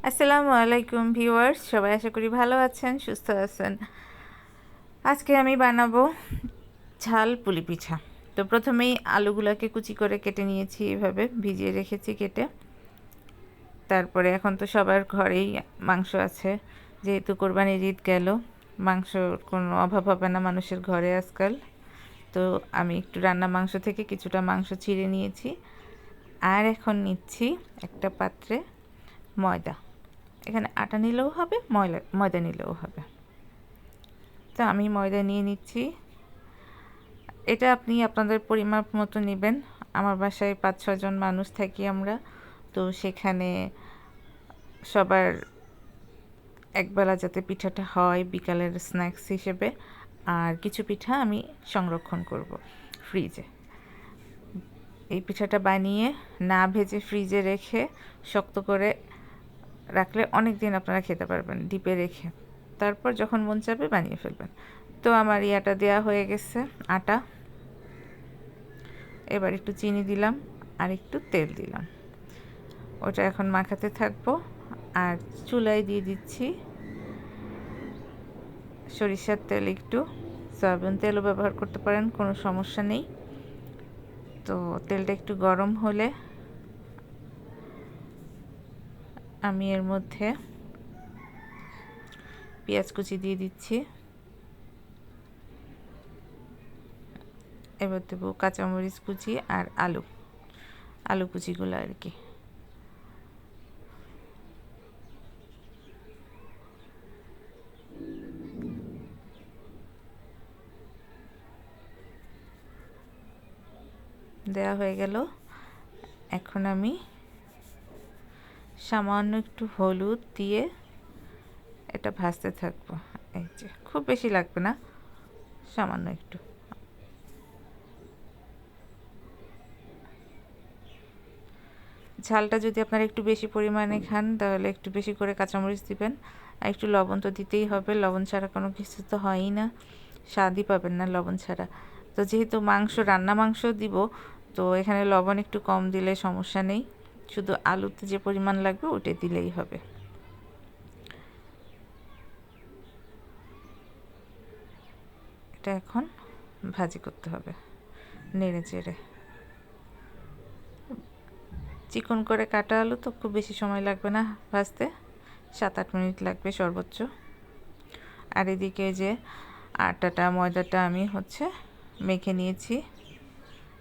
আসসালামু আলাইকুম ভিউয়ার্স, সবাই আশা করি ভালো আছেন, সুস্থ আছেন। আজকে আমি বানাবো ঝাল পুলি পিঠা। তো প্রথমেই আলুগুলোকে কুচি করে কেটে নিয়েছি, এভাবে ভিজিয়ে রেখেছি কেটে। তারপরে এখন তো সবার ঘরেই মাংস আছে, যেহেতু কোরবানির ঈদ গেল, মাংসর কোনো অভাব হবে না মানুষের ঘরে আজকাল। তো আমি একটু রান্না মাংস থেকে কিছুটা মাংস ছিঁড়ে নিয়েছি। আর এখন নিচ্ছি একটা পাত্রে ময়দা। এখানে আটা নিলেও হবে, ময়দা নিলেও হবে। তো আমি ময়দা নিয়ে নিচ্ছি। এটা আপনি আপনাদের পরিমাপ মতো নেবেন। আমার বাসায় ৫-৬ জন মানুষ থাকি আমরা, তো সেখানে সবার একবেলা যাতে পিঠাটা হয় বিকালের স্ন্যাক্স হিসেবে। আর কিছু পিঠা আমি সংরক্ষণ করব ফ্রিজে। এই পিঠাটা বানিয়ে না ভেজে ফ্রিজে রেখে শক্ত করে রাখলে অনেক দিন আপনারা খেতে পারবেন ডিপে রেখে। তারপর যখন মন চাবে বানিয়ে ফেলবেন। তো আমার ইয়াটা দেওয়া হয়ে গেছে, আটা। এবার একটু চিনি দিলাম আর একটু তেল দিলাম, ওটা এখন মাখাতে থাকবো। আর চুলায় দিয়ে দিচ্ছি সরিষার তেল, একটু সয়াবিন তেলও ব্যবহার করতে পারেন, কোনো সমস্যা নেই। তো তেলটা একটু গরম হলে আমি এর মধ্যে পেঁয়াজ কুচি দিয়ে দিচ্ছি। এবার দেবো কাঁচামরিচ কুচি আর আলু কুচিগুলো আর কি। দেয়া হয়ে গেল। এখন আমি সামান্য একটু হলুদ দিয়ে এটা ভাজতে থাকবো। এই যে, খুব বেশি লাগবে না, সামান্য একটু। ঝালটা যদি আপনারা একটু বেশি পরিমাণে খান তাহলে একটু বেশি করে কাঁচামরিচ দিবেন। আর একটু লবণ তো দিতেই হবে, লবণ ছাড়া কোনো কিছু তো হয়ই না, স্বাদই পাবেন না লবণ ছাড়া। তো যেহেতু রান্না মাংস দিব, তো এখানে লবণ একটু কম দিলে সমস্যা নেই, শুধু আলুতে যে পরিমাণ লাগবে ওটাই দিলেই হবে। এটা এখন ভাজি করতে হবে নেড়ে চেড়ে। চিকন করে কাটা আলু তো খুব বেশি সময় লাগবে না ভাজতে, 7-8 মিনিট লাগবে সর্বোচ্চ। আর এদিকে যে ময়দাটা আমি মেখে নিয়েছি।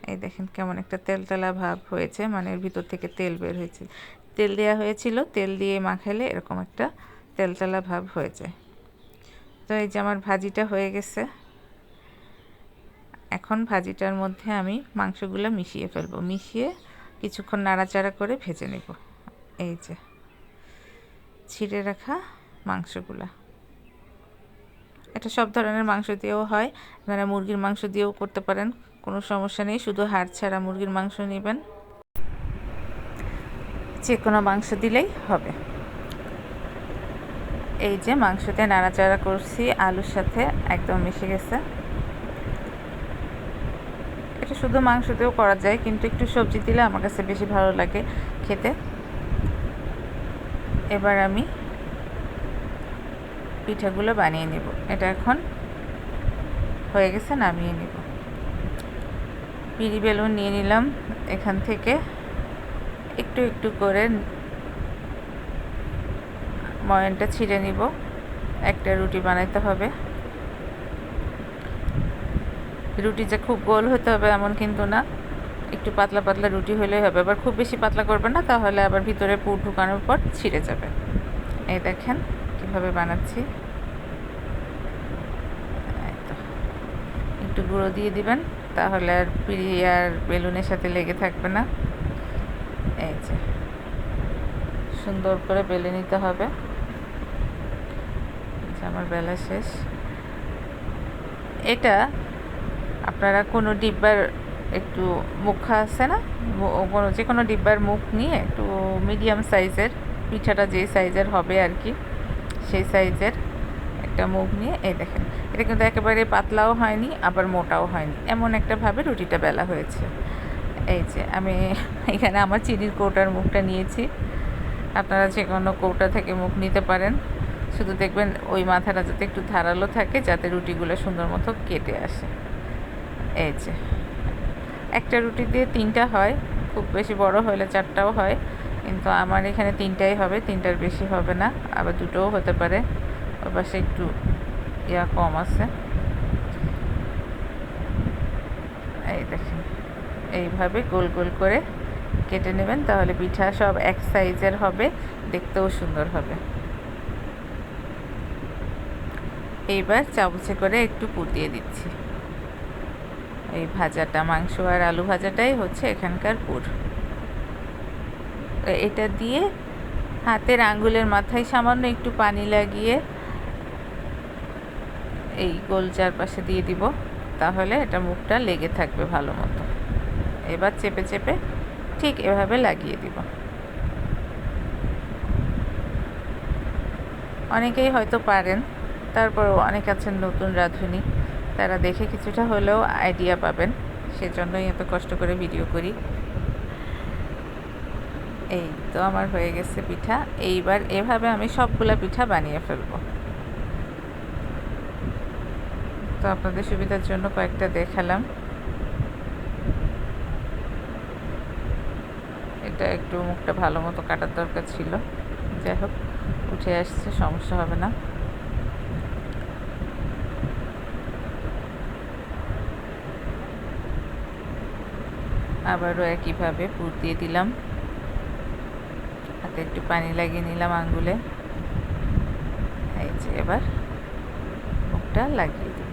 এই দেখেন কেমন একটা তেলতেলা ভাব হয়েছে, মানে এর ভিতর থেকে তেল বের হয়েছে। তেল দেওয়া হয়েছিল, তেল দিয়ে মাখালে এরকম একটা তেলতেলা ভাব হয়ে যায়। তো এই যে আমার ভাজিটা হয়ে গেছে। এখন ভাজিটার মধ্যে আমি মাংসগুলো মিশিয়ে ফেলবো, মিশিয়ে কিছুক্ষণ নাড়াচাড়া করে ভেজে নেব। এই যে ছিঁড়ে রাখা মাংসগুলা, এটা সব ধরনের মাংস দিয়েও হয়, আপনারা মুরগির মাংস দিয়েও করতে পারেন, কোনো সমস্যা নেই। শুধু হাড় ছাড়া মুরগির মাংস নেবেন, যে কোনো মাংস দিলেই হবে। এই যে মাংসতে নাড়াচাড়া করছি, আলুর সাথে একদম মিশে গেছে। এটা শুধু মাংস দিয়েও করা যায়, কিন্তু একটু সবজি দিলে আমার কাছে বেশি ভালো লাগে খেতে। এবার আমি পিঠাগুলো বানিয়ে নেব। এটা এখন হয়ে গেছে, নামিয়ে নেব। পিঁড়ি বেলুন নিয়ে নিলাম, এখান থেকে একটু একটু করে ময়ানটা ছিঁড়ে নিব। একটা রুটি বানাইতে হবে। রুটি যে খুব গোল হতে হবে এমন কিন্তু না, একটু পাতলা পাতলা রুটি হলেই হবে। আবার খুব বেশি পাতলা করবেন না, তাহলে আবার ভিতরে পুর ঢুকানোর পর ছিঁড়ে যাবে। এই দেখেন কীভাবে বানাচ্ছি। একটু গুঁড়ো দিয়ে দিবেন, তাহলে আর পিঁড়ি আর বেলুনের সাথে লেগে থাকবে না। এই যে সুন্দর করে বেলে নিতে হবে। আমার বেলা শেষ। এটা আপনারা কোনো ডিব্বার একটু মুখা আছে না, যে কোনো ডিব্বার মুখ নিয়ে একটু মিডিয়াম সাইজের, পিঠাটা যে সাইজের হবে আর কি সেই সাইজের একটা মুখ নিয়ে, এই দেখেন এটা কিন্তু একেবারে পাতলাও হয়নি আবার মোটাও হয়নি, এমন একটা ভাবে রুটিটা বেলা হয়েছে। এই যে আমি এখানে আমার চিনির কৌটার মুখটা নিয়েছি, আপনারা যে কোনো কৌটা থেকে মুখ নিতে পারেন, শুধু দেখবেন ওই মাথাটা যাতে একটু ধারালো থাকে, যাতে রুটিগুলো সুন্দর মতো কেটে আসে। এই যে একটা রুটি দিয়ে 3টা হয়, খুব বেশি বড় হলে 4টাও হয়, কিন্তু আমার এখানে 3টাই হবে, 3টার বেশি হবে না, আবার 2টোও হতে পারে। ওর পাশে একটু কম আছে। এই দেখেন, এইভাবে গোল গোল করে কেটে নেবেন, তাহলে পিঠা সব এক সাইজের হবে, দেখতেও সুন্দর হবে। এইবার চামচে করে একটু পুর দিয়ে দিচ্ছি। এই ভাজাটা, মাংস আর আলু ভাজাটাই হচ্ছে এখানকার পুর। এটা দিয়ে হাতের আঙ্গুলের মাথায় সামান্য একটু পানি লাগিয়ে এই গোল চারপাশে দিয়ে দিব, তাহলে এটা মুখটা লেগে থাকবে ভালো মতো। এবার চেপে চেপে ঠিক এভাবে লাগিয়ে দিব। অনেকেই হয়তো পারেন, তারপরও অনেক আছেন নতুন রাঁধুনি, তারা দেখে কিছুটা হলেও আইডিয়া পাবেন, সেজন্যই এত কষ্ট করে ভিডিও করি। এই তো আমার হয়ে গেছে পিঠা। এইবার এভাবে আমি সবগুলা পিঠা বানিয়ে ফেলবো। তো আপনাদের সুবিধার জন্য কয়েকটা দেখালাম। এটা একটু মুখটা ভালো মতো কাটার দরকার ছিল, যাই হোক উঠে আসছে, সমস্যা হবে না। আবারও একইভাবে পুর দিয়ে দিলাম, হাতে একটু পানি লাগিয়ে নিলাম আঙ্গুলে। এই যে এবার মুখটা লাগিয়ে দিব।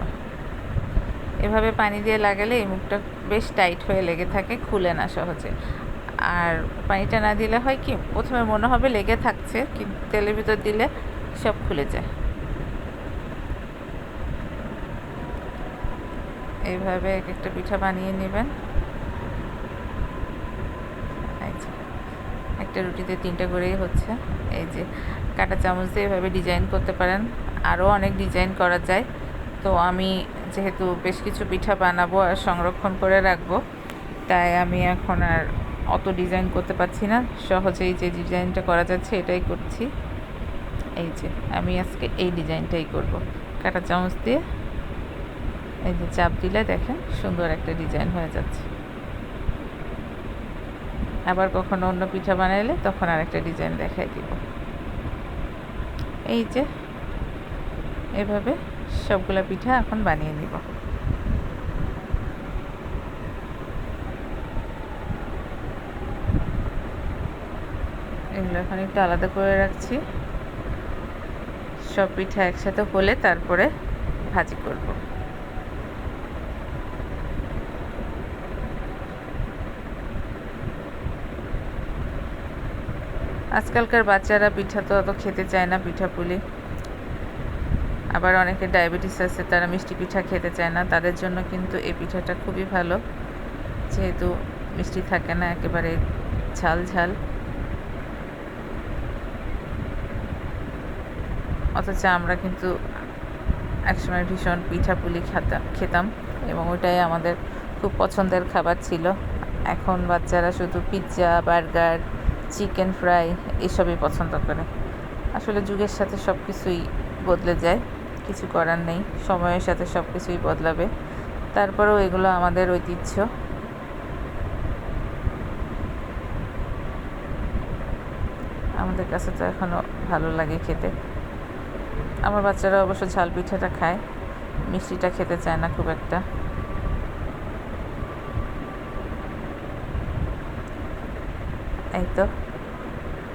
এভাবে পানি দিয়ে লাগালে এই মুখটা বেশ টাইট হয়ে লেগে থাকে, খুলে না সহজে। আর পানিটা না দিলে হয় কি, প্রথমে মনে হবে লেগে থাকছে, কিন্তু তেলের ভিতর দিলে সব খুলে যায়। এইভাবে এক একটা পিঠা বানিয়ে নেবেন। একটা রুটিতে 3টা করেই হচ্ছে। এই যে কাঁটা চামচ দিয়ে এভাবে ডিজাইন করতে পারেন, আরও অনেক ডিজাইন করা যায়। তো আমি যেহেতু বেশ কিছু পিঠা বানাবো আর সংরক্ষণ করে রাখবো, তাই আমি এখন আর অত ডিজাইন করতে পারছি না, সহজেই যে ডিজাইনটা করা যাচ্ছে এটাই করছি। এই যে আমি আজকে এই ডিজাইনটাই করব, কাঁটা চামচ দিয়ে এই যে চাপ দিলে দেখেন সুন্দর একটা ডিজাইন হয়ে যাচ্ছে। আবার কখনো অন্য পিঠা বানাইলে তখন আর একটা ডিজাইন দেখাই দিব। এই যে এভাবে সবগুলা পিঠা এখন বানিয়ে নিব। এগুলো এখন একটু আলাদা করে রাখছি, সব পিঠা একসাথে হলে তারপরে ভাজি করব। আজকালকার বাচ্চারা পিঠা তো অত খেতে চায় না, পিঠাপুলি। আবার অনেকে ডায়াবেটিস আছে, তারা মিষ্টি পিঠা খেতে চায় না, তাদের জন্য কিন্তু এই পিঠাটা খুবই ভালো, যেহেতু মিষ্টি থাকে না, একেবারে ঝাল ঝাল। অথচ আমরা কিন্তু একসময় ভীষণ পিঠাপুলি খেতাম এবং ওটাই আমাদের খুব পছন্দের খাবার ছিল। এখন বাচ্চারা শুধু পিৎজা, বার্গার, চিকেন ফ্রাই এসবই পছন্দ করে। আসলে যুগের সাথে সব কিছুই বদলে যায়, কিছু করার নেই, সময়ের সাথে সব কিছুই বদলাবে। তারপরেও এগুলো আমাদের ঐতিহ্য। আমাদের কাছে তো এখনও ভালো লাগে খেতে। আমার বাচ্চারা অবশ্য ঝাল পিঠাটা খায়, মিষ্টিটা খেতে চায় না খুব একটা। এই তো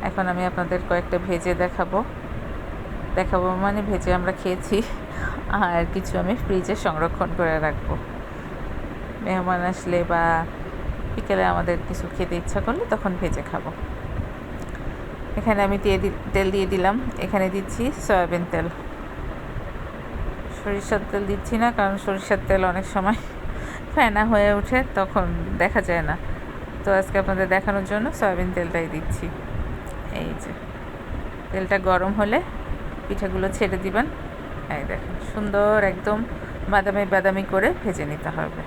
এখন আমি আপনাদের কয়েকটা ভেজে দেখাবো মানে ভেজে আমরা খেয়েছি, আর কিছু আমি ফ্রিজে সংরক্ষণ করে রাখবো। মেহমান আসলে বা বিকেলে আমাদের কিছু খেতে ইচ্ছা করলে তখন ভেজে খাবো। এখানে আমি তেল দিয়ে দিলাম, এখানে দিচ্ছি সয়াবিন তেল, সরিষার তেল দিচ্ছি না, কারণ সরিষার তেল অনেক সময় ফেনা হয়ে ওঠে, তখন দেখা যায় না। তো আজকে আপনাদের দেখানোর জন্য সয়াবিন তেলটাই দিচ্ছি। এই যে তেলটা গরম হলে পিঠাগুলো ছেড়ে দিবেন। এই দেখেন সুন্দর একদম বাদামি বাদামি করে ভেজে নিতে হবে।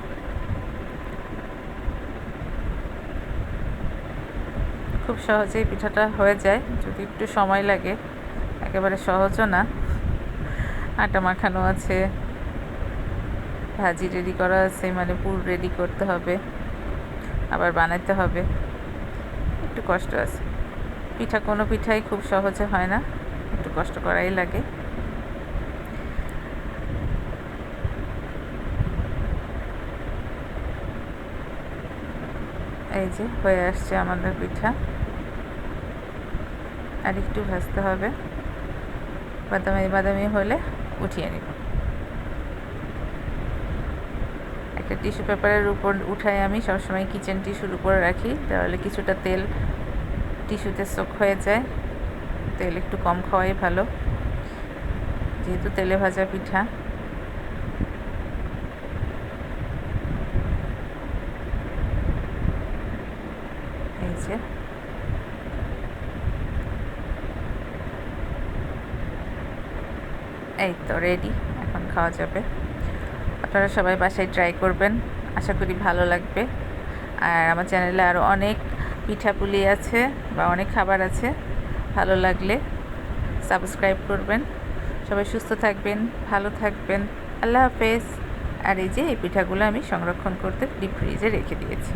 খুব সহজেই পিঠাটা হয়ে যায়, যদি একটু সময় লাগে। একেবারে সহজও না। আটা মাখানো আছে, ভাজি রেডি করা আছে, মানে পুর রেডি করতে হবে, আবার বানাইতে হবে, একটু কষ্ট আছে। কোনো পিঠাই খুব সহজে হয় না, একটু কষ্ট করাই লাগে। এই যে হয়ে আসছে আমাদের পিঠা, আর একটু ভাজতে হবে, বাদামি বাদামি হলে উঠিয়ে নিব। একটা টিস্যু পেপারের উপর উঠাই আমি সবসময় কিচেন টিস্যুর উপরে রাখি, তাহলে কিছুটা তেল টিস্যুতে সোক হয়ে যায়। তেল একটু কম খাওয়াই ভালো, যেহেতু তেলে ভাজা পিঠা। এই যে এই তো রেডি, এখন খাওয়া যাবে। আপনারা সবাই বাসায় ট্রাই করবেন, আশা করি ভালো লাগবে। আর আমার চ্যানেলে আরও অনেক পিঠাপুলি আছে বা অনেক খাবার আছে, ভালো লাগলে সাবস্ক্রাইব করবেন। সবাই সুস্থ থাকবেন, ভালো থাকবেন। আল্লাহ হাফেজ। আর এই যে এই পিঠাগুলো আমি সংরক্ষণ করতে ডিপ ফ্রিজে রেখে দিয়েছি।